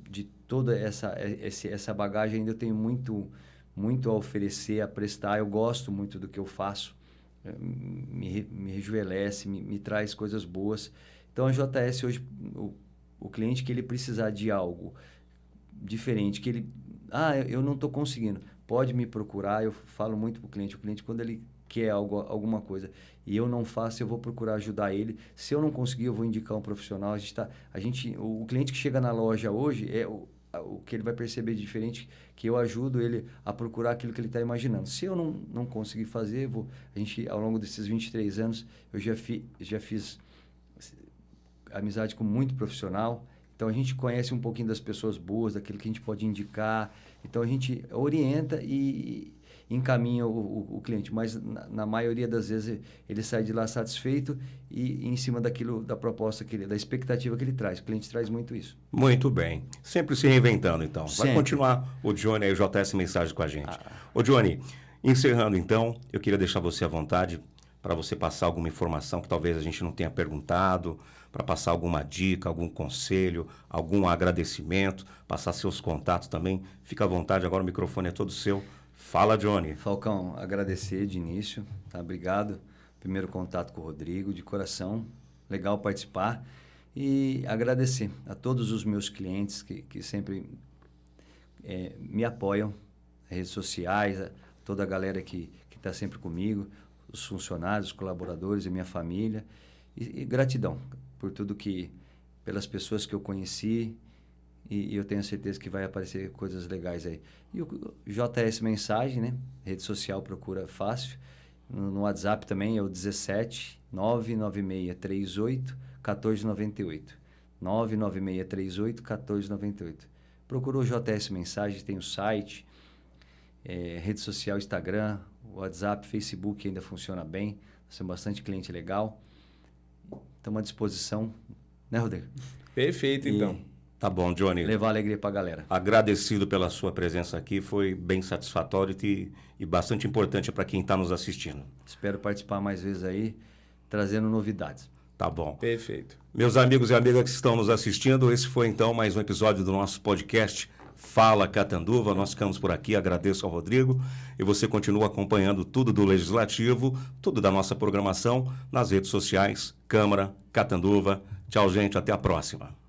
de toda essa bagagem, ainda eu tenho muito a oferecer, a prestar. Eu gosto muito do que eu faço, me rejuvenesce, me traz coisas boas. Então a JS hoje, o cliente que ele precisar de algo diferente, que ele... eu não estou conseguindo. Pode me procurar. Eu falo muito para o cliente. O cliente, quando ele quer alguma coisa e eu não faço, eu vou procurar ajudar ele. Se eu não conseguir, eu vou indicar um profissional. O cliente que chega na loja hoje, o que ele vai perceber de diferente, que eu ajudo ele a procurar aquilo que ele está imaginando. Se eu não conseguir fazer, ao longo desses 23 anos, eu já fiz amizade com muito profissional. Então, a gente conhece um pouquinho das pessoas boas, daquilo que a gente pode indicar. Então, a gente orienta e encaminha o cliente. Mas, na maioria das vezes, ele sai de lá satisfeito e em cima da proposta, da expectativa que ele traz. O cliente traz muito isso. Muito bem. Sempre se reinventando, então. Vai Sempre. Continuar o Johnny aí, o JS Mensagem com a gente. Ô, Johnny, encerrando, então, eu queria deixar você à vontade para você passar alguma informação que talvez a gente não tenha perguntado, para passar alguma dica, algum conselho, algum agradecimento, passar seus contatos também. Fica à vontade, agora o microfone é todo seu. Fala, Johnny. Falcão, agradecer de início, tá? Obrigado. Primeiro contato com o Rodrigo, de coração. Legal participar. E agradecer a todos os meus clientes que sempre me apoiam, redes sociais, toda a galera que está sempre comigo, os funcionários, os colaboradores e minha família. E gratidão por tudo pelas pessoas que eu conheci, e eu tenho certeza que vai aparecer coisas legais aí. E o JS Mensagem, né? Rede social, procura fácil. No WhatsApp também é o 17 996 38 1498. 996 38 1498. Procura o JS Mensagem, tem o site, rede social, Instagram, WhatsApp, Facebook ainda funciona bem. Nós temos bastante cliente legal. Estamos à disposição, né, Rodrigo? Perfeito, então. Tá bom, Johnny. Levar alegria para a galera. Agradecido pela sua presença aqui, foi bem satisfatório e bastante importante para quem está nos assistindo. Espero participar mais vezes aí, trazendo novidades. Tá bom. Perfeito. Meus amigos e amigas que estão nos assistindo, esse foi então mais um episódio do nosso podcast Fala Catanduva. Nós ficamos por aqui, agradeço ao Rodrigo e você continua acompanhando tudo do Legislativo, tudo da nossa programação nas redes sociais, Câmara, Catanduva. Tchau, gente, até a próxima.